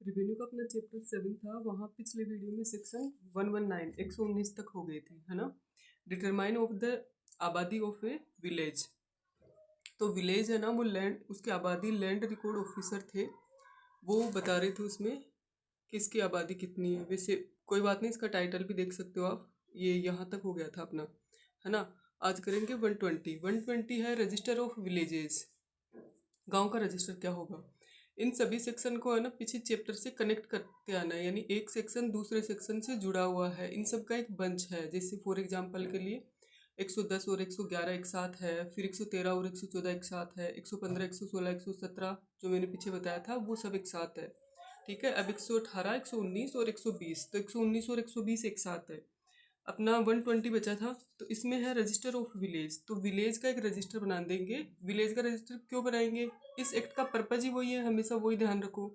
Revenue का अपना chapter 7 था, वहाँ पिछले वीडियो में सेक्शन 119 119 तक हो गए थे, है ना। डिटरमाइन ऑफ द आबादी ऑफ ए विलेज। तो विलेज है ना, वो लैंड, उसकी आबादी लैंड रिकॉर्ड ऑफिसर थे, वो बता रहे थे उसमें कि इसकी आबादी कितनी है। वैसे कोई बात नहीं, इसका टाइटल भी देख सकते हो आप, ये यहाँ तक हो गया था अपना, है ना। आज करेंगे 120 है रजिस्टर ऑफ विलेजेस, गांव का रजिस्टर क्या होगा। इन सभी सेक्शन को है ना पीछे चैप्टर से कनेक्ट करते आना है, यानी एक सेक्शन दूसरे सेक्शन से जुड़ा हुआ है, इन सब का एक बंच है। जैसे फॉर एग्जांपल के लिए 110 और 111 एक साथ है, फिर 113 और 114 एक साथ है, 115 116 117 जो मैंने पीछे बताया था वो सब एक साथ है, ठीक है। अब 118 119 और 120, तो 119 और 120 एक साथ है। अपना 120 बचा था, तो इसमें है रजिस्टर ऑफ विलेज। तो विलेज का एक रजिस्टर बना देंगे। विलेज का रजिस्टर क्यों बनाएंगे, इस एक्ट का पर्पज ही वही है, हमेशा वही ध्यान रखो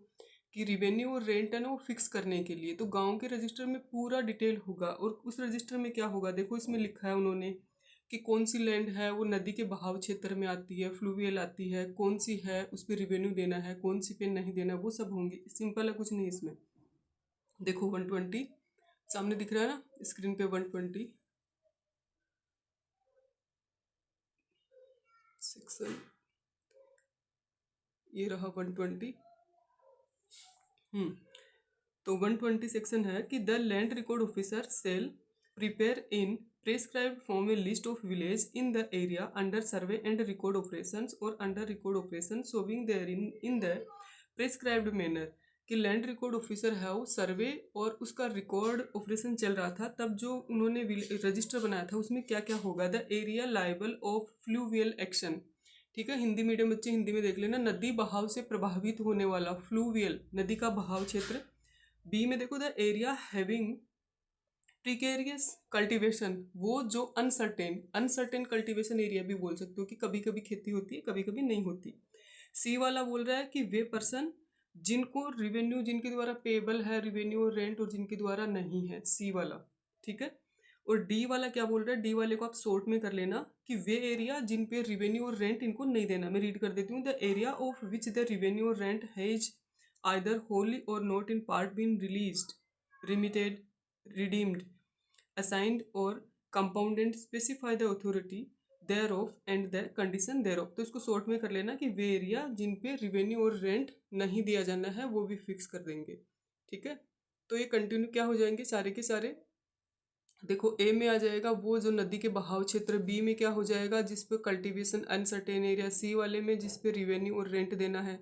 कि रिवेन्यू और रेंट है ना वो फिक्स करने के लिए। तो गांव के रजिस्टर में पूरा डिटेल होगा, और उस रजिस्टर में क्या होगा देखो, इसमें लिखा है उन्होंने कि कौन सी लैंड है वो नदी के बहाव क्षेत्र में आती है, फ्लूवियल आती है, कौन सी है उस पर रिवेन्यू देना है, कौन सी पे नहीं देना, वो सब होंगे। सिंपल है, कुछ नहीं इसमें। देखो 120 सामने दिख रहा है ना स्क्रीन पे, 120 सेक्शन, ये रहा 120। तो 120 सेक्शन है कि the land record officer shall prepare in prescribed form a list of village in the area under survey and record operations और under record operation showing there in the prescribed manner. कि land record officer है वो सर्वे और उसका record operation चल रहा था, तब जो उन्होंने रजिस्टर बनाया था उसमें क्या क्या होगा। The area liable of fluvial action, ठीक है। हिंदी मीडियम बच्चे हिंदी में देख लेना, नदी बहाव से प्रभावित होने वाला, फ्लूवियल नदी का बहाव क्षेत्र। बी में देखो the area having precarious cultivation, वो जो अनसर्टेन कल्टीवेशन एरिया भी बोल सकते हो, कि कभी कभी खेती होती है कभी कभी नहीं होती। सी वाला बोल रहा है कि वे पर्सन जिनको रिवेन्यू, जिनके द्वारा पेबल है रिवेन्यू और रेंट, और जिनके द्वारा नहीं है, सी वाला, ठीक है। और डी वाला क्या बोल रहा है, डी वाले को आप शॉर्ट में कर लेना कि वे एरिया जिन पे रिवेन्यू और रेंट इनको नहीं देना। मैं रीड कर देती हूँ, the area of which the revenue or rent has either wholly or not in part been released, remitted, redeemed, assigned or compounded specify the authority thereof and the condition thereof। तो इसको short में कर लेना कि वे area जिन पे revenue or rent नहीं दिया जाना है वो भी फिक्स कर देंगे, ठीक है। तो ये कंटिन्यू क्या हो जाएंगे सारे के सारे। देखो ए में आ जाएगा वो जो नदी के बहाव क्षेत्र, बी में क्या हो जाएगा जिस पे कल्टीवेशन अनसर्टेन एरिया, सी वाले में जिस पे रिवेन्यू और रेंट देना है,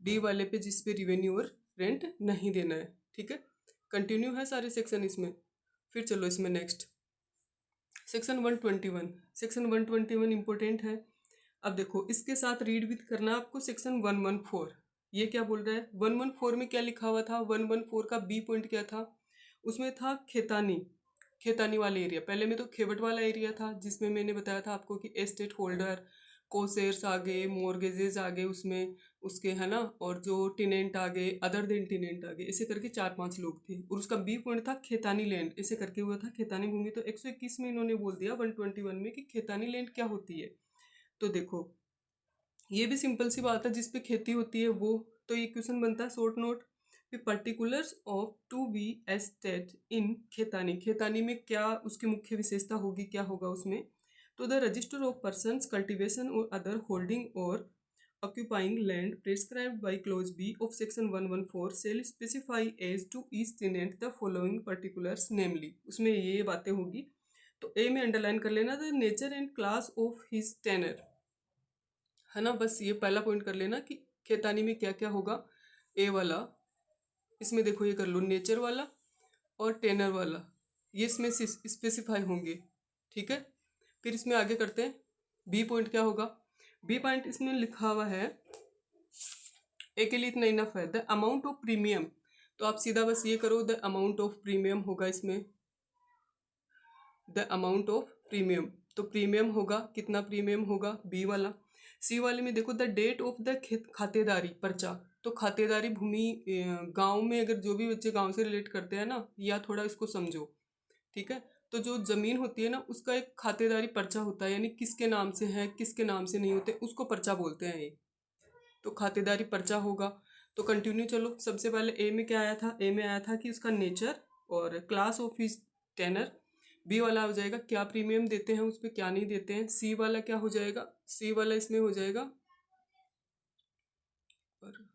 डी वाले पे जिस पे रिवेन्यू और रेंट नहीं देना है, ठीक है। कंटिन्यू है सारे सेक्शन इसमें। फिर चलो इसमें नेक्स्ट सेक्शन 121। सेक्शन 121 इंपॉर्टेंट है। अब देखो इसके साथ रीड विथ करना आपको सेक्शन 114। ये क्या बोल रहा है, 114 में क्या लिखा हुआ था, 114 का बी पॉइंट क्या था, उसमें था खेतानी, खेतानी वाला एरिया। पहले में तो खेवट वाला एरिया था जिसमें मैंने बताया था आपको कि एस्टेट होल्डर, कोसेर्स आ गए, मोर्गेजेस आ गए उसमें उसके, है ना, और जो टिनेंट आ गए, अदर देन टिनेंट आ गए, ऐसे करके 4-5 लोग थे। और उसका बी पॉइंट था खेतानी लैंड, ऐसे करके हुआ था खेतानी भूमि। तो 121 में इन्होंने बोल दिया 121 में कि खेतानी लैंड क्या होती है। तो देखो ये भी सिंपल सी बात है, जिसपे खेती होती है वो। तो ये क्वेश्चन बनता है short note, particulars of to be state in खेतानी, खेतानी में क्या उसकी मुख्य विशेषता होगी, क्या होगा उसमें। तो the register of persons cultivation और अदर होल्डिंग और occupying land prescribed by clause B of section 114 shall specify as to each tenant the following particulars namely, उसमें ये बातें होगी। तो ए में अंडरलाइन कर लेना the nature and class of his tenure, है ना। बस ये पहला पॉइंट कर लेना कि खेतानी में क्या क्या होगा। ए वाला इसमें देखो ये कर लो, नेचर वाला और टेनर वाला, ये इसमें स्पेसिफाई होंगे, ठीक है। फिर इसमें आगे करते हैं, बी पॉइंट क्या होगा। बी पॉइंट इसमें लिखा हुआ है, ए के लिए इतना इनफ है, द अमाउंट ऑफ प्रीमियम। तो आप सीधा बस ये करो, द अमाउंट ऑफ प्रीमियम होगा इसमें, द अमाउंट ऑफ प्रीमियम। तो प्रीमियम होगा, कितना प्रीमियम होगा, बी वाला। सी वाले में देखो द डेट ऑफ द खातेदारी पर्चा। तो खातेदारी भूमि, गांव में अगर जो भी बच्चे गांव से रिलेट करते हैं ना, या थोड़ा इसको समझो, ठीक है। तो जो जमीन होती है ना उसका एक खातेदारी पर्चा होता है, यानी किसके नाम से है किसके नाम से नहीं होते, उसको पर्चा बोलते हैं ये। तो खातेदारी पर्चा होगा। तो कंटिन्यू चलो। सबसे पहले ए में क्या आया था, ए में आया था कि उसका नेचर और class of his tenure. B वाला हो जाएगा क्या प्रीमियम देते हैं उस पर, क्या नहीं देते हैं। सी वाला क्या हो जाएगा, सी वाला इसमें हो जाएगा और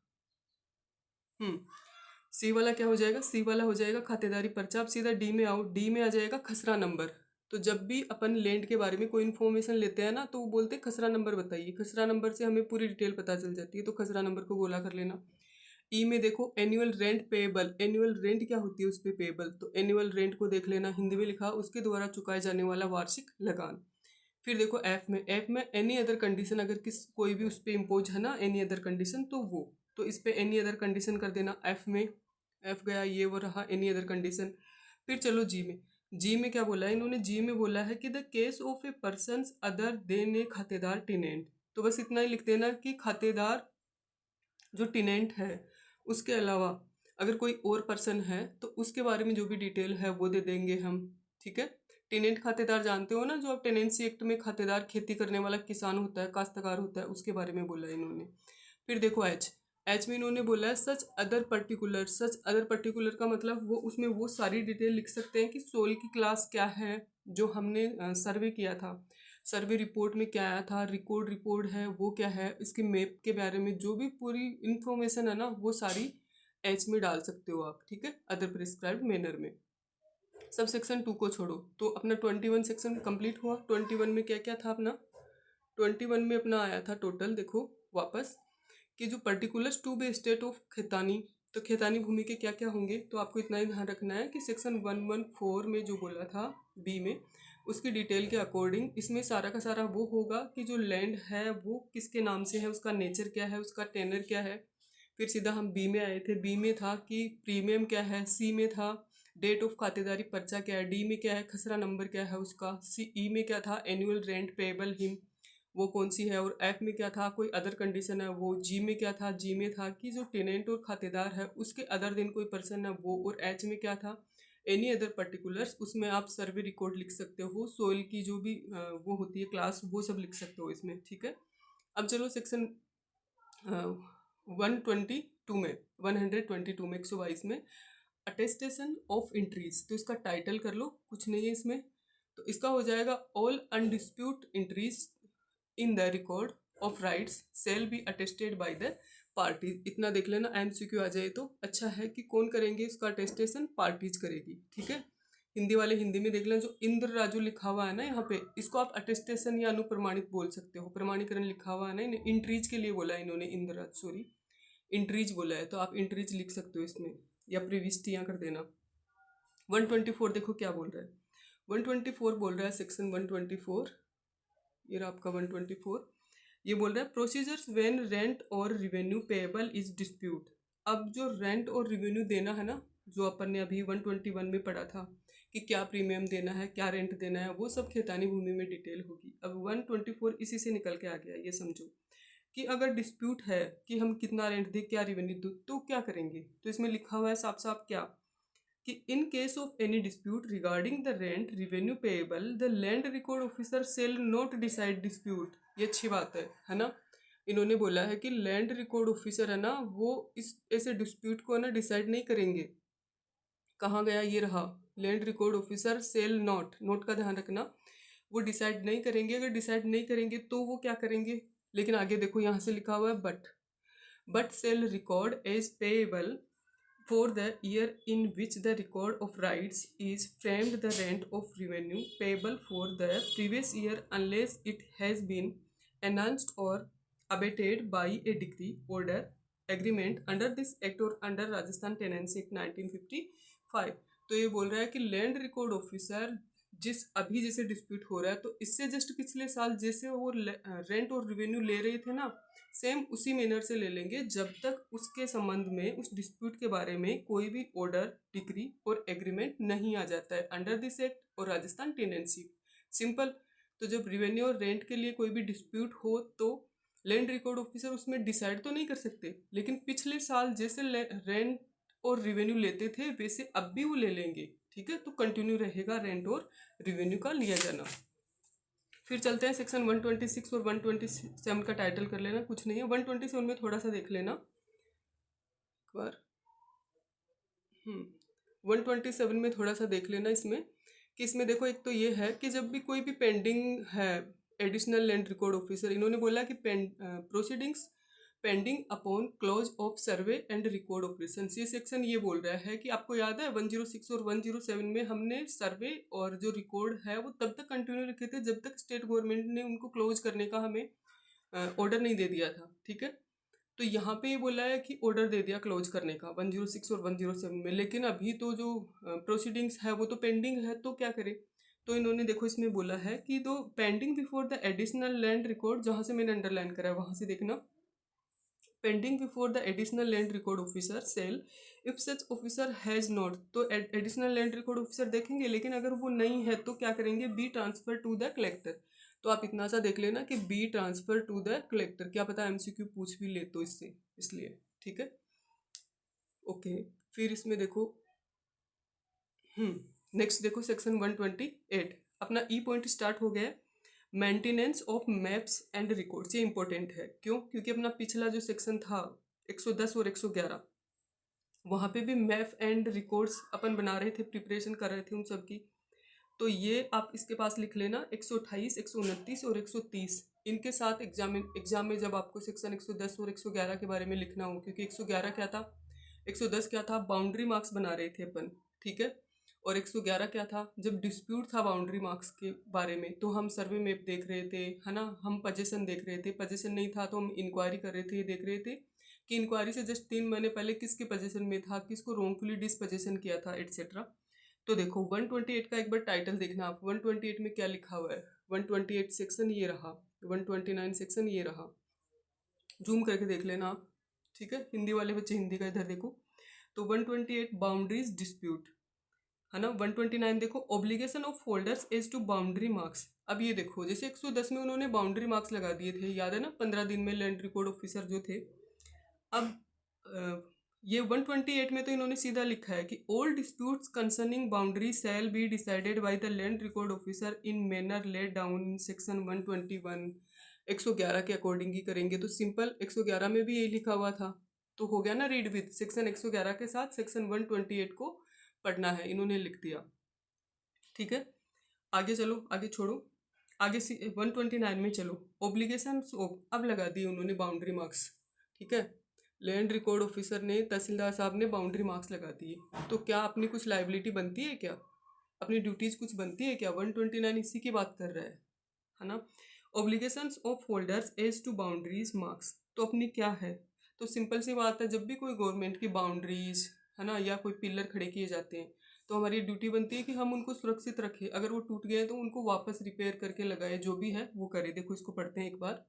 सी वाला क्या हो जाएगा, सी वाला हो जाएगा खातेदारी पर्चा। अब सीधा डी में आओ, डी में आ जाएगा खसरा नंबर। तो जब भी अपन लैंड के बारे में कोई इन्फॉर्मेशन लेते हैं ना, तो वो बोलते हैं खसरा नंबर बताइए। खसरा नंबर से हमें पूरी डिटेल पता चल जाती है, तो खसरा नंबर को गोला कर लेना। ई में देखो annual rent payable, annual rent क्या होती है उस पर पेएबल, तो एनुअल रेंट को देख लेना, हिंदी में लिखा उसके द्वारा चुकाए जाने वाला वार्षिक लगान। फिर देखो एफ में, एफ में एनी अदर कंडीशन, अगर किस कोई भी उस पर इम्पोज है ना एनी अदर कंडीशन, तो वो, तो इस पे एनी अदर कंडीशन कर देना एफ में। एफ गया, ये वो रहा एनी अदर कंडीशन। फिर चलो जी में, जी में क्या बोला है इन्होंने, जी में बोला है कि the case of a person other than a खातेदार टिनेंट। तो बस इतना ही लिख देना कि खातेदार जो टिनेंट है उसके अलावा अगर कोई और पर्सन है तो उसके बारे में जो भी डिटेल है वो दे देंगे हम। ठीक है, टेनेंट खातेदार जानते हो ना, जो अब टेनेंसी एक्ट में खातेदार खेती करने वाला किसान होता है, काश्तकार होता है, उसके बारे में बोला है इन्होंने। फिर देखो एच, एच में इन्होंने बोला है such other particular. Such other particular का मतलब वो उसमें वो सारी डिटेल लिख सकते हैं कि सोल की क्लास क्या है जो हमने सर्वे किया था, सर्वे रिपोर्ट में क्या आया था, रिकॉर्ड रिपोर्ट है वो क्या है, इसके मैप के बारे में जो भी पूरी इन्फॉर्मेशन है ना वो सारी एच में डाल सकते हो आप। ठीक है, अदर प्रिस्क्राइब्ड मैनर में। सब सेक्शन 2 को छोड़ो, तो अपना 21 सेक्शन कंप्लीट हुआ। 21 में क्या क्या था अपना, 21 में अपना आया था टोटल, देखो वापस, कि जो particulars to be state of खेतानी, तो खेतानी भूमि के क्या क्या होंगे। तो आपको इतना ही ध्यान रखना है कि सेक्शन 114 में जो बोला था बी में, उसकी डिटेल के अकॉर्डिंग इसमें सारा का सारा वो होगा कि जो लैंड है वो किसके नाम से है, उसका नेचर क्या है, उसका टेनर क्या है। फिर सीधा हम बी में आए थे, बी में था कि प्रीमियम क्या है, सी में था डेट ऑफ खातेदारी पर्चा क्या है, डी में क्या है खसरा नंबर क्या है उसका, सी ई में क्या था एनुअल रेंट पेएबल हिम वो कौन सी है, और एफ में क्या था कोई अदर कंडीशन है वो, जी में क्या था, जी में था कि जो टेनेंट और खातेदार है उसके अदर दिन कोई पर्सन है वो, और एच में क्या था एनी अदर पर्टिकुलर्स, उसमें आप सर्वे रिकॉर्ड लिख सकते हो, सोइल की जो भी वो होती है क्लास वो सब लिख सकते हो इसमें। ठीक है, अब चलो सेक्शन 122 में, 122 में 122 में अटेस्टेशन ऑफ इंट्रीज। तो इसका टाइटल कर लो, कुछ नहीं है इसमें, तो इसका हो जाएगा all undispute entries in the record of rights shall be attested by the parties. इतना देख लेना, एमसीक्यू आ जाए तो अच्छा है कि कौन करेंगे इसका अटेस्टेशन, पार्टीज करेगी। ठीक है, हिंदी वाले हिंदी में देख लें, जो इंद्र राजू लिखा हुआ है ना यहाँ पे, इसको आप अटेस्टेशन या अनुप्रमाणित बोल सकते हो, प्रमाणीकरण लिखा हुआ है ना, इंट्रीज के लिए बोला है इन्होंने, इंद्र राज सॉरी इंट्रीज बोला है, तो आप इंट्रीज लिख सकते हो इसमें, या प्रविष्टियाँ कर देना। 124 देखो क्या बोल रहा है, 124 बोल रहा है सेक्शन 124, ये रहा आपका 124। ये बोल रहा है प्रोसीजर्स व्हेन रेंट और रिवेन्यू पेएबल इज डिस्प्यूट। अब जो रेंट और रिवेन्यू देना है ना, जो अपन ने अभी 121 में पढ़ा था कि क्या प्रीमियम देना है, क्या रेंट देना है, वो सब खेतानी भूमि में डिटेल होगी। अब 124 इसी से निकल के आ गया। ये समझो कि अगर डिस्प्यूट है कि हम कितना रेंट दें, क्या रिवेन्यू दो, तो क्या करेंगे। तो इसमें लिखा हुआ है साफ साफ क्या, कि in case of any dispute regarding the rent revenue payable the land record officer shall not decide dispute. ये अच्छी बात है ना। इन्होंने बोला है कि लैंड रिकॉर्ड ऑफिसर है ना, वो इस ऐसे डिस्प्यूट को ना डिसाइड नहीं करेंगे। कहाँ गया, ये रहा, land record officer shall not, note का ध्यान रखना, वो डिसाइड नहीं करेंगे। अगर डिसाइड नहीं करेंगे तो वो क्या करेंगे, लेकिन आगे देखो यहाँ से लिखा हुआ है but shall record as payable for the year in which the record of rights is framed the rent of revenue payable for the previous year unless it has been enhanced or abated by a decree order agreement under this act or under Rajasthan Tenancy Act 1955। तो ये बोल रहा है कि land record officer जिस अभी जैसे dispute हो रहा है, तो इससे जस्ट पिछले साल जैसे वो रेंट और रेवेन्यू ले रहे थे ना, सेम उसी मैनर से ले लेंगे जब तक उसके संबंध में उस डिस्प्यूट के बारे में कोई भी ऑर्डर डिक्री और एग्रीमेंट नहीं आ जाता है अंडर दिस एक्ट और राजस्थान टेनेंसी। सिंपल। तो जब रिवेन्यू और रेंट के लिए कोई भी डिस्प्यूट हो तो लैंड रिकॉर्ड ऑफिसर उसमें डिसाइड तो नहीं कर सकते, लेकिन पिछले साल जैसे रेंट और रिवेन्यू लेते थे वैसे अब भी वो ले लेंगे। ठीक है, तो कंटिन्यू रहेगा रेंट और रिवेन्यू का लिया जाना। फिर चलते हैं सेक्शन 126 और 127 का टाइटल कर लेना, कुछ नहीं है। 127 में थोड़ा सा देख लेना, बार 127 में थोड़ा सा देख लेना इसमें, कि इसमें देखो एक तो ये है कि जब भी कोई भी पेंडिंग है, एडिशनल लैंड रिकॉर्ड ऑफिसर इन्होंने बोला कि proceedings pending upon close of survey and record operation. ये सेक्शन ये बोल रहा है कि आपको याद है 106 और 107 में हमने सर्वे और जो रिकॉर्ड है वो तब तक कंटिन्यू रखे थे जब तक स्टेट गवर्नमेंट ने उनको क्लोज करने का हमें ऑर्डर नहीं दे दिया था, ठीक है। तो यहाँ पे ये बोला है कि ऑर्डर दे दिया क्लोज करने का 106 और 107 में, लेकिन अभी तो जो प्रोसीडिंग्स है वो तो पेंडिंग है, तो क्या करें। तो इन्होंने देखो इसमें बोला है कि दो pending before the additional land record, जहाँ से मैंने अंडरलाइन करा है वहाँ से देखना, pending before the additional land record officer shall if such officer has not, तो एडिशनल लैंड रिकॉर्ड ऑफिसर देखेंगे, लेकिन अगर वो नहीं है तो क्या करेंगे, be transfer to the collector. तो आप इतना सा देख लेना कि be transfer to the collector, क्या पता एमसीक्यू पूछ भी ले तो इससे, इसलिए ठीक है। ओके, फिर इसमें देखो नेक्स्ट देखो सेक्शन 128 अपना ई पॉइंट स्टार्ट हो गया है, maintenance of maps and records. ये इंपॉर्टेंट है, क्यों, क्योंकि अपना पिछला जो सेक्शन था 110 और 111 वहाँ पे भी मैप एंड रिकॉर्ड्स अपन बना रहे थे, प्रिपरेशन कर रहे थे उन सब की। तो ये आप इसके पास लिख लेना 128, 129 और 130, इनके साथ एग्जाम में जब आपको सेक्शन 110 और 111 के बारे में लिखना हो, क्योंकि 111 क्या था, 110 क्या था, बाउंड्री मार्क्स बना रहे थे अपन, ठीक है। और 111 क्या था, जब डिस्प्यूट था बाउंड्री मार्क्स के बारे में तो हम सर्वे मैप देख रहे थे, है ना, हम पोजीशन देख रहे थे, पोजीशन नहीं था तो हम इंक्वायरी कर रहे थे, देख रहे थे कि इंक्वायरी से जस्ट 3 महीने पहले किसके पोजीशन में था, किसको रोंगफुली डिसपोजीशन किया था, एटसेट्रा। तो देखो 128 का एक बार टाइटल देखना आप, 128 में क्या लिखा हुआ है, 128 सेक्शन ये रहा, 129 सेक्शन ये रहा, जूम करके देख लेना आप, ठीक है। हिंदी वाले बच्चे हिंदी का इधर देखो। तो 128 बाउंड्रीज डिस्प्यूट, है ना। 129 देखो obligation of holders as to boundary marks. अब ये देखो जैसे 110 में उन्होंने बाउंड्री मार्क्स लगा दिए थे, याद है ना, 15 दिन में लैंड रिकॉर्ड ऑफिसर जो थे। अब ये 128 में तो इन्होंने सीधा लिखा है कि all disputes concerning boundary shall be decided by the land record officer in manner laid down in section 121। 111 के अकॉर्डिंग ही करेंगे, तो सिंपल 111 में भी यही लिखा हुआ था, तो हो गया ना रीड विद, सेक्शन 111 के साथ सेक्शन 128 को पढ़ना है, इन्होंने लिख दिया, ठीक है। आगे चलो, आगे छोड़ो, आगे 129 में चलो, ओब्लिगेशन ऑफ, अब लगा दिए उन्होंने बाउंड्री मार्क्स, ठीक है। लैंड रिकॉर्ड ऑफिसर ने, तहसीलदार साहब ने बाउंड्री मार्क्स लगा दिए, तो क्या अपनी कुछ लाइबिलिटी बनती है, क्या अपनी ड्यूटीज कुछ बनती है क्या, 129 इसी की बात कर रहा है ना। Obligations of holders as to boundaries marks, तो अपनी क्या है, तो सिंपल सी बात है, जब भी कोई गवर्नमेंट की बाउंड्रीज, है ना, या कोई पिलर खड़े किए जाते हैं तो हमारी ड्यूटी बनती है कि हम उनको सुरक्षित रखें, अगर वो टूट गए तो उनको वापस रिपेयर करके लगाए, जो भी है वो करें। देखो इसको पढ़ते हैं एक बार,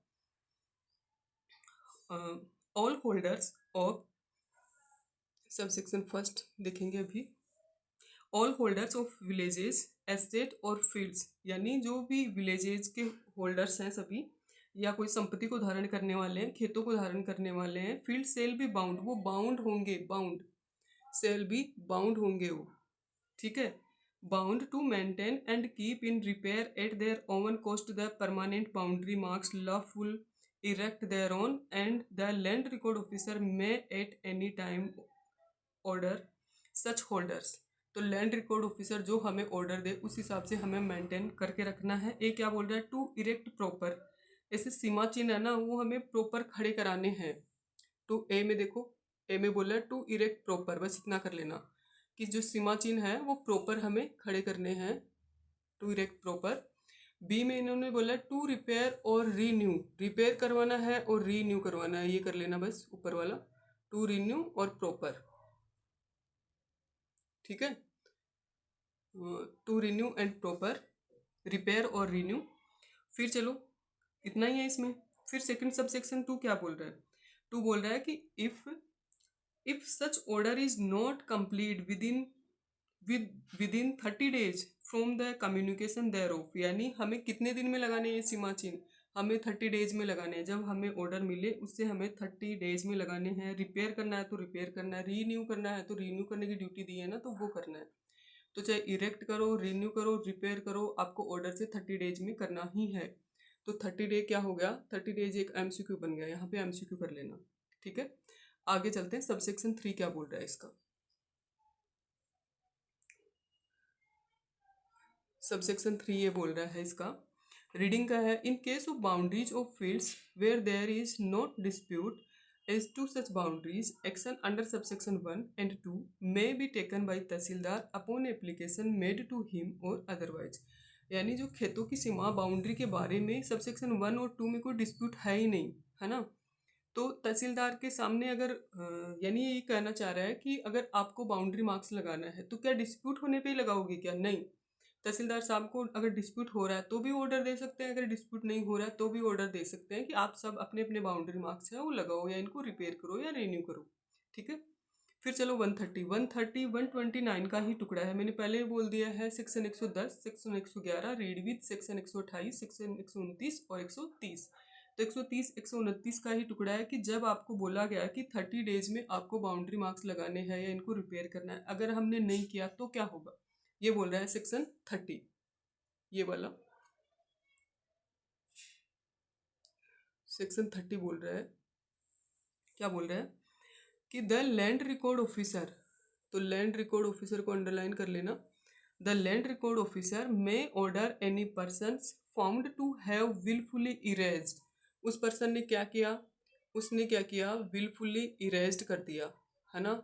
all holders of, sub section first देखेंगे अभी, all holders of villages estate और फील्ड्स, यानी जो भी विलेजेस के होल्डर्स हैं सभी, या कोई संपत्ति को धारण करने वाले हैं, खेतों को धारण करने वाले हैं, फील्ड सेल भी बाउंड, वो बाउंड होंगे, बाउंड सेल भी बाउंड होंगे वो, ठीक है। Bound to maintain and keep in repair at their own cost the permanent boundary marks lawful erect thereon and the land record officer may at any time order such holders. तो land record officer जो हमें order दे उस हिसाब से हमें maintain करके रखना है। ये क्या बोल रहा है, टू इरेक्ट प्रॉपर, ऐसे सीमा चिन्ह है ना वो हमें प्रॉपर खड़े कराने हैं। तो ए में देखो, ए में बोला है टू इरेक्ट प्रॉपर, बस इतना कर लेना कि जो सीमा चिन्ह है वो प्रॉपर हमें खड़े करने हैं, टू इरेक्ट प्रॉपर। बी में इन्होंने बोला टू रिपेयर और रीन्यू, रिपेयर करवाना है और रीन्यू करवाना है, ये कर लेना बस ऊपर वाला, टू रीन्यू और प्रॉपर, ठीक है। To renew and proper, repair और रीन्यू। फिर चलो इतना ही है इसमें। फिर सेकंड सब सेक्शन 2 क्या बोल रहा है, 2 बोल रहा है कि if such order is not complete within 30 days from the communication thereof, यानी हमें कितने दिन में लगाने हैं सीमा चिन्ह, हमें 30 days में लगाने हैं, जब हमें ऑर्डर मिले उससे हमें 30 days में लगाने हैं। रिपेयर करना है तो रिपेयर करना है, रीन्यू करना है तो रीन्यू करने की ड्यूटी दी है ना, तो वो करना है। तो चाहे इरेक्ट करो, रिन्यू करो, रिपेयर करो, आपको ऑर्डर से 30 days में करना ही है। तो 30 day क्या हो गया, 30 days एक एमसीक्यू बन गया, यहाँ पे एमसीक्यू कर लेना, ठीक है। आगे चलते हैं, सबसेक्शन 3 क्या बोल रहा है इसका। सबसेक्शन 3 ये बोल रहा है इसका, रीडिंग का है, in case of boundaries of fields where there is not dispute as to such boundaries, action under subsection 1 and 2 may be taken by tehsildar upon application made to him or otherwise. यानी जो खेतों की सीमा boundary के बारे में subsection 1 और 2 में कोई डिस्प्यूट है ही नहीं, है ना, तो तहसीलदार के सामने अगर यानी ये कहना चाह रहा है कि अगर आपको बाउंड्री मार्क्स लगाना है तो क्या डिस्प्यूट होने पे ही लगाओगे क्या? नहीं, तहसीलदार साहब को अगर डिस्प्यूट हो रहा है तो भी ऑर्डर दे सकते हैं, अगर डिस्प्यूट नहीं हो रहा है तो भी ऑर्डर दे सकते हैं कि आप सब अपने अपने बाउंड्री मार्क्स हैं वो लगाओ या इनको रिपेयर करो या रिन्यू करो। ठीक है, फिर चलो 130 129 का ही टुकड़ा है, मैंने पहले ही बोल दिया है, section 110 section 111 read with section 128 section 129 और 130। तो 130 129 का ही टुकड़ा है कि जब आपको बोला गया कि 30 डेज में आपको बाउंड्री मार्क्स लगाने हैं या इनको रिपेयर करना है, अगर हमने नहीं किया तो क्या होगा, ये बोल रहा है सेक्शन 30, ये वाला सेक्शन 30 बोल रहा है। क्या बोल रहा है कि द लैंड रिकॉर्ड ऑफिसर, तो लैंड रिकॉर्ड ऑफिसर को अंडरलाइन कर लेना, the land record officer may order any person found to have wilfully erased. उस पर्सन ने क्या किया, उसने क्या किया, विलफुली इरेज्ड कर दिया, है ना,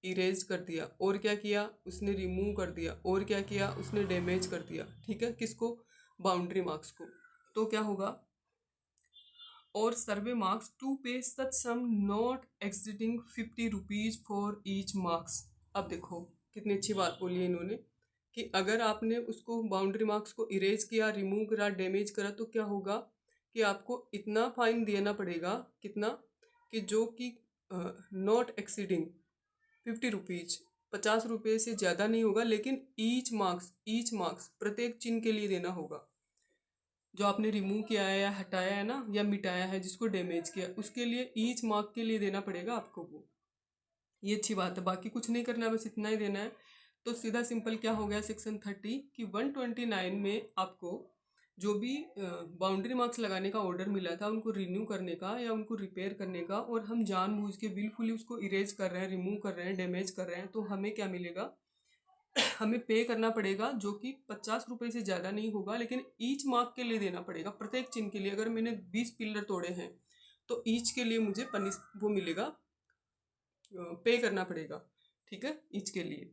इरेज कर दिया, और क्या किया उसने, रिमूव कर दिया, और क्या किया उसने, डैमेज कर दिया। ठीक है, किसको, बाउंड्री मार्क्स को। तो क्या होगा, और सर्वे marks to pay such sum not exceeding 50 rupees for each marks. अब देखो कितनी अच्छी बात बोली है इन्होंने कि अगर आपने उसको बाउंड्री मार्क्स को इरेज किया, रिमूव करा, डैमेज करा तो क्या होगा कि आपको इतना फाइन देना पड़ेगा, कितना, कि जो कि नॉट एक्सीडिंग 50 रुपीज, 50 रुपये से ज़्यादा नहीं होगा, लेकिन ईच मार्क्स प्रत्येक चिन्ह के लिए देना होगा। जो आपने रिमूव किया है या हटाया है ना या मिटाया है, जिसको डैमेज किया, उसके लिए ईच मार्क के लिए देना पड़ेगा आपको वो। ये अच्छी बात है, बाकी कुछ नहीं करना है, बस इतना ही देना है। तो सीधा सिंपल क्या हो गया सेक्शन 30 कि 129 में आपको जो भी बाउंड्री मार्क्स लगाने का ऑर्डर मिला था उनको रिन्यू करने का या उनको रिपेयर करने का, और हम जानबूझ के विलफुली उसको इरेज कर रहे हैं, रिमूव कर रहे हैं, डैमेज कर रहे हैं, तो हमें क्या मिलेगा, हमें पे करना पड़ेगा, जो कि 50 रुपये से ज़्यादा नहीं होगा, लेकिन ईच मार्क के लिए देना पड़ेगा, प्रत्येक चिन्ह के लिए। अगर मैंने 20 पिलर तोड़े हैं तो ईच के लिए मुझे वो मिलेगा, पे करना पड़ेगा। ठीक है, ईच के लिए।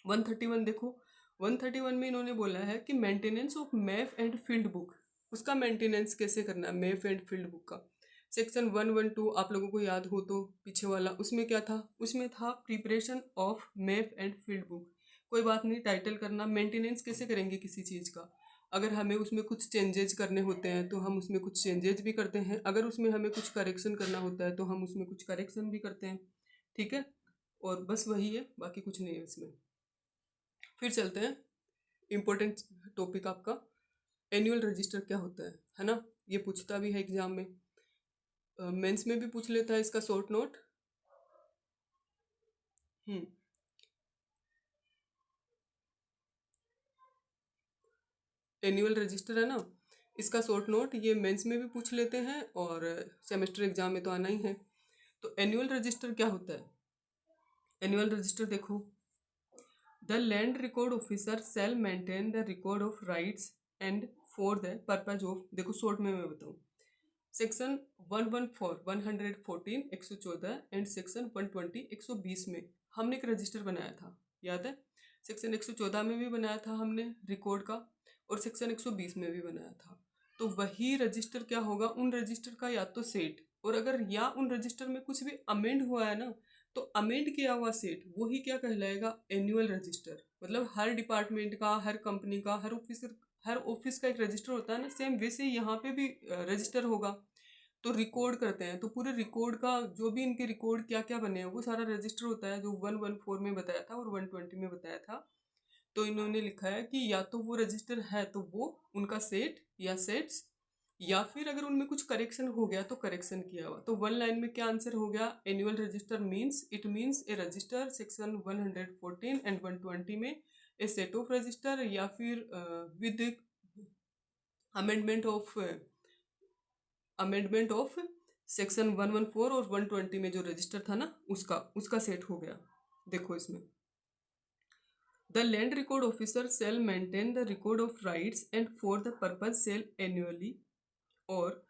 131 देखो, 131 में इन्होंने बोला है कि maintenance of map and field book, उसका मेंटेनेंस कैसे करना है, मैप एंड फील्ड बुक का। सेक्शन 112 आप लोगों को याद हो तो पीछे वाला, उसमें क्या था, उसमें था preparation of map and field book. कोई बात नहीं, टाइटल करना, मेंटेनेंस कैसे करेंगे किसी चीज़ का, अगर हमें उसमें कुछ चेंजेज करने होते हैं तो हम उसमें कुछ चेंजेज भी करते हैं, अगर उसमें हमें कुछ करेक्शन करना होता है तो हम उसमें कुछ करेक्शन भी करते हैं। ठीक है, और बस वही है, बाकी कुछ नहीं है इसमें। फिर चलते हैं इम्पोर्टेंट टॉपिक आपका, एनुअल रजिस्टर क्या होता है ना, ये पूछता भी है एग्जाम में, मेंस में भी पूछ लेता है इसका शॉर्ट नोट। एनुअल रजिस्टर है ना, इसका शॉर्ट नोट ये मेंस में भी पूछ लेते हैं और सेमेस्टर एग्जाम में तो आना ही है। तो एनुअल रजिस्टर क्या होता है, एनुअल रजिस्टर देखो, the land record officer shall maintain the record of rights and for the purpose of, देखो शॉर्ट में मैं बताऊँ, सेक्शन 114 114 एंड सेक्शन 120 120 में हमने एक रजिस्टर बनाया था, याद है, सेक्शन 114 में भी बनाया था हमने रिकॉर्ड का, और सेक्शन 120 में भी बनाया था। तो वही रजिस्टर क्या होगा, उन रजिस्टर का या तो सेट, और अगर या उन रजिस्टर में कुछ भी अमेंड हुआ है ना, तो अमेंड किया हुआ सेट वही क्या कहलाएगा, एनुअल रजिस्टर। मतलब हर डिपार्टमेंट का, हर कंपनी का, हर ऑफिस का एक रजिस्टर होता है ना, सेम वैसे यहाँ पे भी रजिस्टर होगा। तो रिकॉर्ड करते हैं, तो पूरे रिकॉर्ड का जो भी इनके रिकॉर्ड क्या क्या बने हैं वो सारा रजिस्टर होता है, जो 114 में बताया था और 120 में बताया था। तो इन्होंने लिखा है कि या तो वो रजिस्टर है तो वो उनका सेट या सेट्स, या फिर अगर उनमें कुछ करेक्शन हो गया तो करेक्शन किया हुआ। तो वन लाइन में क्या आंसर हो गया, annual register means, it means A register section 114 and 120 में ए सेट ऑफ रजिस्टर, या फिर विद अमेंडमेंट ऑफ सेक्शन 114 और 120 में जो रजिस्टर था ना उसका सेट हो गया। देखो इसमें the land record officer shall maintain the record of rights and for the purpose shall annually और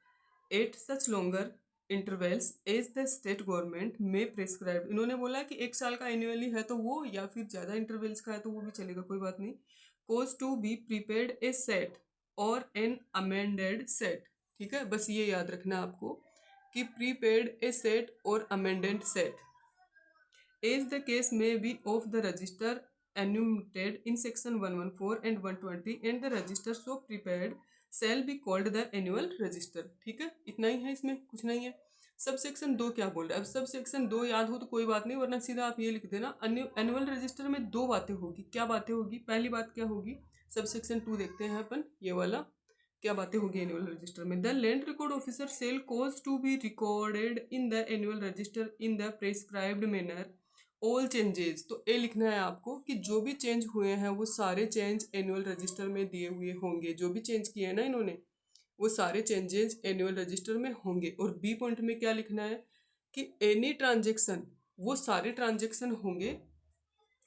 at such longer intervals as the state government may prescribe. इन्होंने बोला कि 1 साल का एनुअली है तो वो, या फिर ज़्यादा इंटरवल्स का है तो वो भी चलेगा, कोई बात नहीं। Cause to be prepared a set और एन अमेंडेड सेट। ठीक है, बस ये याद रखना आपको कि प्रीपेड ए सेट और amended set as the case may be of the register enumerated in section 114 and 120 and the register so prepared shall be called the annual register। ठीक है, इतना ही है, इसमें कुछ नहीं है। सब सेक्शन 2 क्या बोल रहा है? अब सब सेक्शन 2 याद हो तो कोई बात नहीं, वरना सीधा आप ये लिख देना एनुअल रजिस्टर में 2 बातें होगी। क्या बातें होगी? पहली बात क्या होगी? सब सेक्शन 2 देखते हैं अपन, ये वाला क्या बातें होगी एनुअल रजिस्टर में। The land record officer shall cause to be recorded in the annual register in the prescribed manner all changes. तो ए लिखना है आपको कि जो भी चेंज हुए हैं वो सारे चेंज एनुअल रजिस्टर में दिए हुए होंगे। जो भी चेंज किए हैं ना इन्होंने, वो सारे चेंजेस एनुअल रजिस्टर में होंगे। और बी पॉइंट में क्या लिखना है कि एनी ट्रांजेक्शन, वो सारे ट्रांजेक्शन होंगे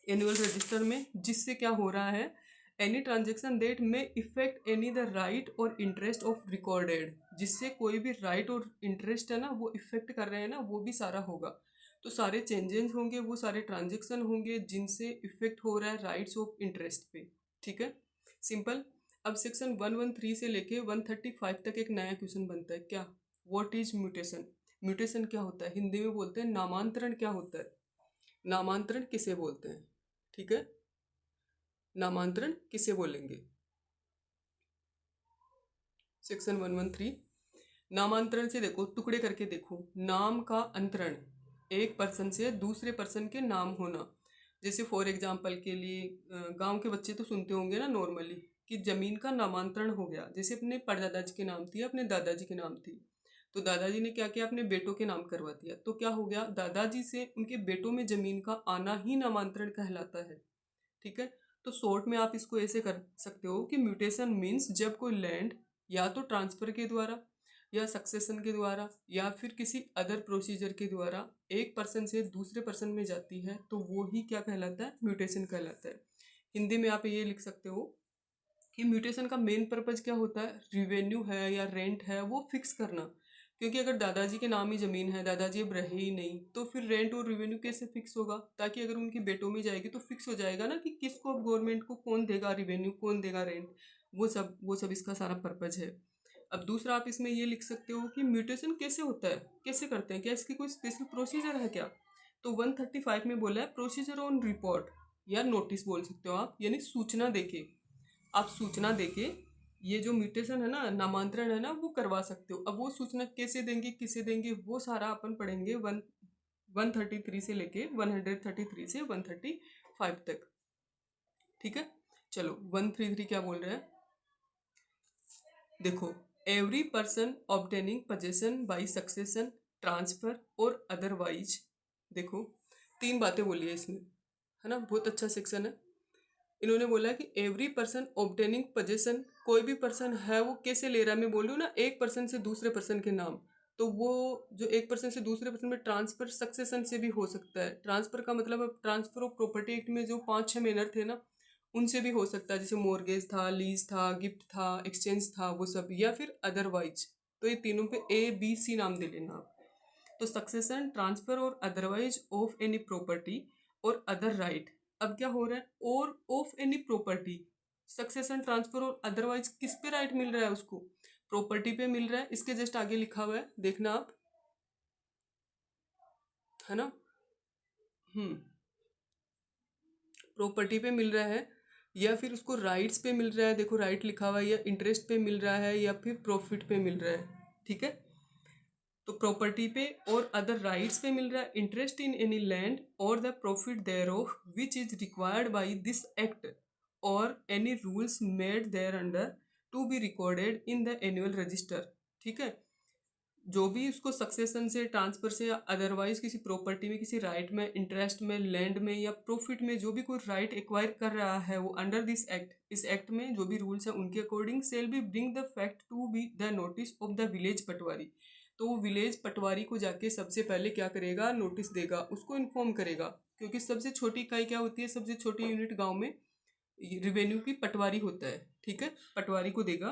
एनुअल रजिस्टर में जिससे क्या हो रहा है, एनी ट्रांजेक्शन देट में इफेक्ट एनी द राइट और इंटरेस्ट ऑफ रिकॉर्डेड, जिससे कोई भी राइट और इंटरेस्ट है ना वो इफेक्ट कर रहे हैं ना, वो भी सारा होगा। तो सारे चेंजेस होंगे, वो सारे ट्रांजेक्शन होंगे जिनसे इफेक्ट हो रहा है राइट्स ऑफ इंटरेस्ट पे। ठीक है, सिंपल। अब सेक्शन 113 से लेके 135 तक एक नया क्वेश्चन बनता है। क्या? What is mutation? म्यूटेशन क्या होता है? हिंदी में बोलते हैं नामांतरण। क्या होता है नामांतरण? किसे बोलते हैं? ठीक है, नामांतरण किसे बोलेंगे? सेक्शन 113 नामांतरण से देखो, टुकड़े करके देखो। नाम का अंतरण, एक पर्सन से दूसरे पर्सन के नाम होना। जैसे फॉर एग्जांपल के लिए गांव के बच्चे तो सुनते होंगे ना नॉर्मली कि जमीन का नामांतरण हो गया। जैसे अपने परदादा जी के नाम थी, अपने दादाजी के नाम थी, तो दादाजी ने क्या किया, अपने बेटों के नाम करवा दिया। तो क्या हो गया, दादाजी से उनके बेटों में जमीन का आना ही नामांतरण कहलाता है। ठीक है, तो शॉर्ट में आप इसको ऐसे कर सकते हो कि म्यूटेशन मीन्स जब कोई लैंड या तो ट्रांसफर के द्वारा या सक्सेशन के द्वारा या फिर किसी अदर प्रोसीजर के द्वारा एक पर्सन से दूसरे पर्सन में जाती है तो वो ही क्या कहलाता है, म्यूटेशन कहलाता है। हिंदी में आप ये लिख सकते हो कि म्यूटेशन का मेन पर्पज क्या होता है, रिवेन्यू है या रेंट है वो फिक्स करना। क्योंकि अगर दादाजी के नाम ही ज़मीन है, दादाजी अब रहे ही नहीं, तो फिर रेंट और रेवेन्यू कैसे फिक्स होगा? ताकि अगर उनकी बेटों में जाएगी तो फिक्स हो जाएगा ना कि किसको अब गवर्नमेंट को कौन देगा रेवेन्यू, कौन देगा रेंट। वो सब इसका सारा पर्पज है। अब दूसरा आप इसमें ये लिख सकते हो कि म्यूटेशन कैसे होता है, कैसे करते हैं, क्या इसकी कोई स्पेशल प्रोसीजर है क्या? तो 135 में बोला है प्रोसीजर ऑन रिपोर्ट या नोटिस बोल सकते हो आप, यानी सूचना देके। आप सूचना देके ये जो म्यूटेशन है ना, नामांतरण है ना, वो करवा सकते हो। अब वो सूचना कैसे देंगे, किसे देंगे, वो सारा अपन पढ़ेंगे 133 से लेके 133 से 135 तक। ठीक है, चलो 133 क्या बोल रहे हैं, देखो। Every person obtaining possession by succession, transfer or otherwise. देखो 3 बातें बोली है इसमें, है ना, बहुत अच्छा सेक्शन है। इन्होंने बोला कि एवरी पर्सन ऑब्टेनिंग पोजेशन, कोई भी पर्सन है वो कैसे ले रहा है, मैं बोल रही हूँ ना, एक पर्सन से दूसरे पर्सन के नाम। तो वो जो एक पर्सन से दूसरे पर्सन में ट्रांसफर सक्सेशन से भी हो सकता है। ट्रांसफर का मतलब अब ट्रांसफर ऑफ प्रॉपर्टी एक्ट में जो 5-6 मैनर थे ना, उनसे भी हो सकता है। जैसे मॉर्गेज था, लीज था, गिफ्ट था, एक्सचेंज था, वो सब, या फिर अदरवाइज। तो ये तीनों पे A B C नाम दे लेना आप। तो succession, transfer or otherwise of any property और अदर राइट। अब क्या हो रहा है, और of any property, succession, transfer or otherwise किस पे राइट मिल रहा है उसको, प्रॉपर्टी पे मिल रहा है। इसके जस्ट आगे लिखा हुआ है, देखना आप, है ना। प्रॉपर्टी पे मिल रहा है या फिर उसको राइट्स पे मिल रहा है, देखो राइट लिखा हुआ है, या इंटरेस्ट पे मिल रहा है या फिर प्रॉफिट पे मिल रहा है। ठीक है, तो प्रॉपर्टी पे और अदर राइट्स पे मिल रहा है, इंटरेस्ट इन एनी लैंड और the profit there of which is required by this act और any rules made there under to be recorded in the annual register. ठीक है, जो भी उसको सक्सेशन से, ट्रांसफर से या अदरवाइज किसी प्रॉपर्टी में, किसी राइट में, इंटरेस्ट में, लैंड में या प्रॉफिट में जो भी कोई राइट एक्वायर कर रहा है वो अंडर दिस एक्ट, इस एक्ट में जो भी रूल्स हैं उनके according, shall be bring the fact to be the notice of the village patwari. तो वो विलेज पटवारी को जाके सबसे पहले क्या करेगा, नोटिस देगा, उसको इन्फॉर्म करेगा, क्योंकि सबसे छोटी इकाई क्या होती है, सबसे छोटी यूनिट गांव में रिवेन्यू की पटवारी होता है, ठीक है, पटवारी को देगा।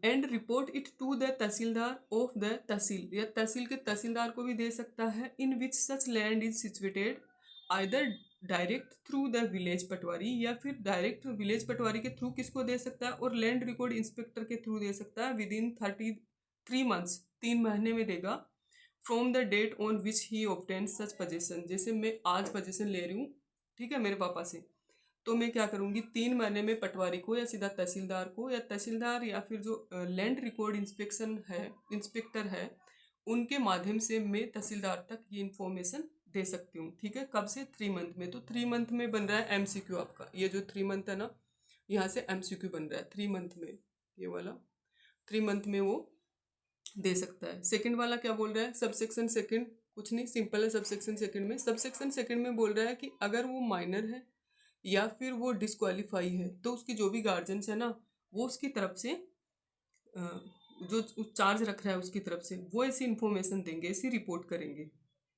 And report it to the tehsildar of the tehsil, या तहसील के तहसीलदार को भी दे सकता है। In which such land is situated either direct through the village patwari, या फिर डायरेक्ट विलेज पटवारी के थ्रू किसको दे सकता है, और लैंड रिकॉर्ड इंस्पेक्टर के थ्रू दे सकता है। विद इन 33 मंथ्स, 3 महीने में देगा। From the date on which he obtain such possession, जैसे मैं आज पोजेसन ले रही हूँ, ठीक है, मेरे पापा से, तो मैं क्या करूँगी, 3 महीने में पटवारी को या सीधा तहसीलदार को, या तहसीलदार या फिर जो लैंड रिकॉर्ड इंस्पेक्टर है, उनके माध्यम से मैं तहसीलदार तक ये इन्फॉर्मेशन दे सकती हूँ, ठीक है। कब से, 3 मंथ में। तो 3 मंथ में बन रहा है एमसीक्यू आपका, ये जो 3 मंथ है ना, यहाँ से एमसीक्यू बन रहा है 3 मंथ में, ये वाला 3 मंथ में वो दे सकता है। सेकंड वाला क्या बोल रहा है, सबसेक्शन सेकंड, कुछ नहीं, सिंपल है। सबसेक्शन सेकंड में, सबसेक्शन सेकंड में बोल रहा है कि अगर वो माइनर है या फिर वो डिस्क्वालीफाई है, तो उसकी जो भी गार्जियंस है ना, वो उसकी तरफ से जो चार्ज रख रहा है उसकी तरफ से वो ऐसी इन्फॉर्मेशन देंगे, ऐसी रिपोर्ट करेंगे,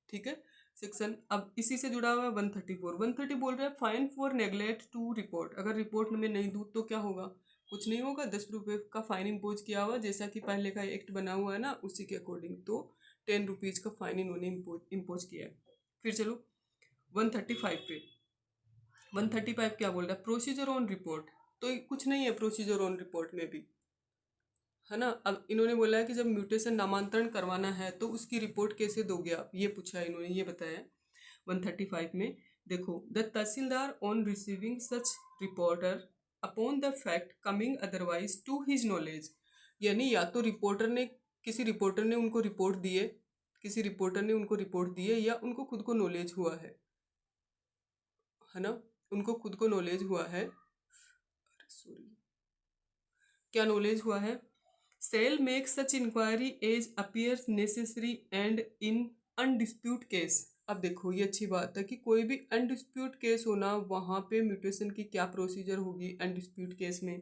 ठीक है। सेक्शन अब इसी से जुड़ा हुआ है 134। 130 बोल रहा है fine for neglect to report, अगर रिपोर्ट में नहीं दूँ तो क्या होगा, कुछ नहीं होगा, 10 रुपये का फाइन इम्पोज किया हुआ, जैसा कि पहले का एक्ट बना हुआ है ना, उसी के अकॉर्डिंग। तो 10 रुपीज़ का फाइन इन्होंने इम्पोज किया है। फिर चलो 135 पे। 135 क्या बोल रहा है, प्रोसीजर ऑन रिपोर्ट, तो कुछ नहीं है प्रोसीजर ऑन रिपोर्ट में भी, है ना। अब इन्होंने बोला है कि जब म्यूटेशन नामांतरण करवाना है तो उसकी रिपोर्ट कैसे दोगे आप, ये पूछा है इन्होंने, ये बताया 135 में। देखो, the tehsildar on receiving such reporter upon the fact coming otherwise to his knowledge, यानी या तो रिपोर्टर ने, किसी रिपोर्टर ने उनको रिपोर्ट दी है, किसी रिपोर्टर ने उनको रिपोर्ट दी है, या उनको खुद को नॉलेज हुआ है ना, उनको खुद को नॉलेज हुआ है, सॉरी, क्या नॉलेज हुआ है, shall make such inquiry as appears necessary and in undispute case. अब देखो, ये अच्छी बात है कि कोई भी अनडिस्प्यूट केस होना, वहाँ पे म्यूटेशन की क्या प्रोसीजर होगी अनडिस्प्यूट केस में।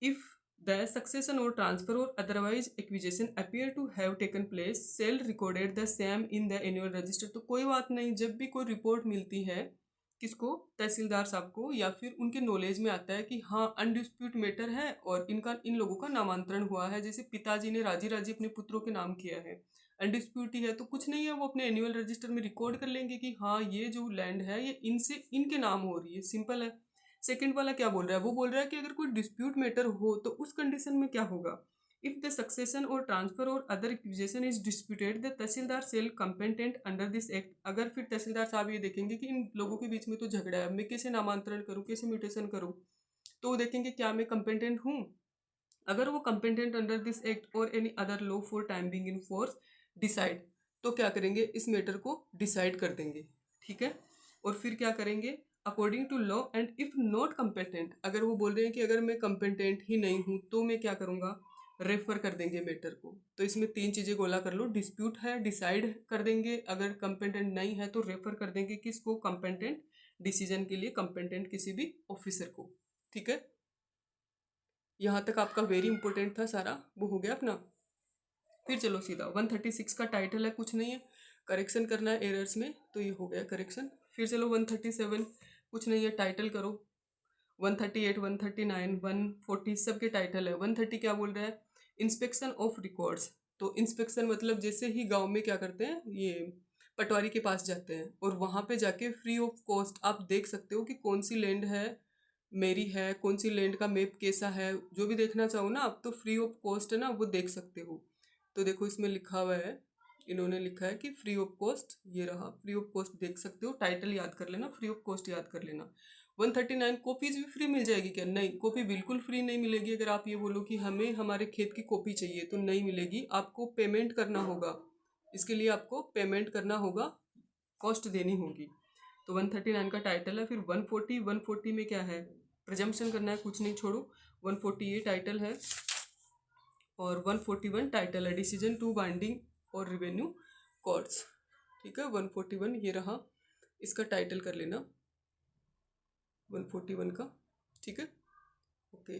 If the succession or transfer or otherwise acquisition appear to have taken place, shall recorded the same in the annual register. तो कोई बात नहीं, जब भी कोई रिपोर्ट मिलती है किसको, तहसीलदार साहब को, या फिर उनके नॉलेज में आता है कि हाँ अनडिस्प्यूट मैटर है और इन लोगों का नामांतरण हुआ है, जैसे पिताजी ने राजी राजी अपने पुत्रों के नाम किया है, अनडिस्प्यूट ही है, तो कुछ नहीं है, वो अपने एनुअल रजिस्टर में रिकॉर्ड कर लेंगे कि हाँ ये जो लैंड है ये इनसे इनके नाम हो रही है, सिंपल है। सेकंड वाला क्या बोल रहा है, वो बोल रहा है कि अगर कोई डिस्प्यूट मैटर हो तो उस कंडीशन में क्या होगा, if the succession or transfer or other acquisition is disputed the tehsildar shall competent under this act. अगर फिर तहसीलदार साहब ये देखेंगे कि इन लोगों के बीच में तो झगड़ा है, मैं कैसे नामांतरण करूँ, कैसे म्यूटेशन करूँ, तो वो देखेंगे क्या मैं कंपेटेंट हूँ। अगर वो कंपेटेंट अंडर दिस एक्ट और any other law for time being in force decide, तो क्या करेंगे, इस मैटर को डिसाइड कर देंगे, ठीक है। और फिर क्या करेंगे, according to law and if not competent, अगर वो बोल रहे हैं कि अगर मैं कंपेटेंट ही नहीं हूँ तो मैं क्या करूँगा, रेफर कर देंगे मैटर को। तो इसमें 3 चीज़ें गोला कर लो, डिस्प्यूट है डिसाइड कर देंगे, अगर कंपेटेंट नहीं है तो रेफर कर देंगे किसको, कंपेटेंट डिसीजन के लिए कंपेटेंट किसी भी ऑफिसर को, ठीक है। यहाँ तक आपका वेरी इंपॉर्टेंट था सारा, वो हो गया अपना। फिर चलो सीधा 136 का टाइटल है, कुछ नहीं है, करेक्शन करना है एरर्स में, तो ये हो गया करेक्शन। फिर चलो 137, कुछ नहीं है, टाइटल करो। 138, 139, 140 सबके टाइटल है। 130 क्या बोल रहा है, इंस्पेक्शन ऑफ रिकॉर्ड्स। तो इंस्पेक्शन मतलब जैसे ही गांव में क्या करते हैं, ये पटवारी के पास जाते हैं और वहाँ पे जाके फ्री ऑफ कॉस्ट आप देख सकते हो कि कौन सी लैंड है मेरी है, कौन सी लैंड का मैप कैसा है, जो भी देखना चाहो ना आप, तो फ्री ऑफ कॉस्ट है ना, वो देख सकते हो। तो देखो इसमें लिखा हुआ है, इन्होंने लिखा है कि फ्री ऑफ कॉस्ट, ये रहा, फ्री ऑफ कॉस्ट देख सकते हो, टाइटल याद कर लेना, फ्री ऑफ कॉस्ट याद कर लेना। 139, कॉपीज भी फ्री मिल जाएगी क्या, नहीं, कॉपी बिल्कुल फ्री नहीं मिलेगी। अगर आप ये बोलो कि हमें हमारे खेत की कॉपी चाहिए तो नहीं मिलेगी, आपको पेमेंट करना होगा, इसके लिए आपको पेमेंट करना होगा, कॉस्ट देनी होगी। तो 139 का टाइटल है। फिर 140 में क्या है, प्रजम्पशन करना है, कुछ नहीं, छोड़ो। 140 ये टाइटल है और 141 टाइटल है, डिसीजन टू बाइंडिंग और रिवेन्यू कोर्ट्स, ठीक है। 141 ये रहा, इसका टाइटल कर लेना 141 का, ठीक है, ओके।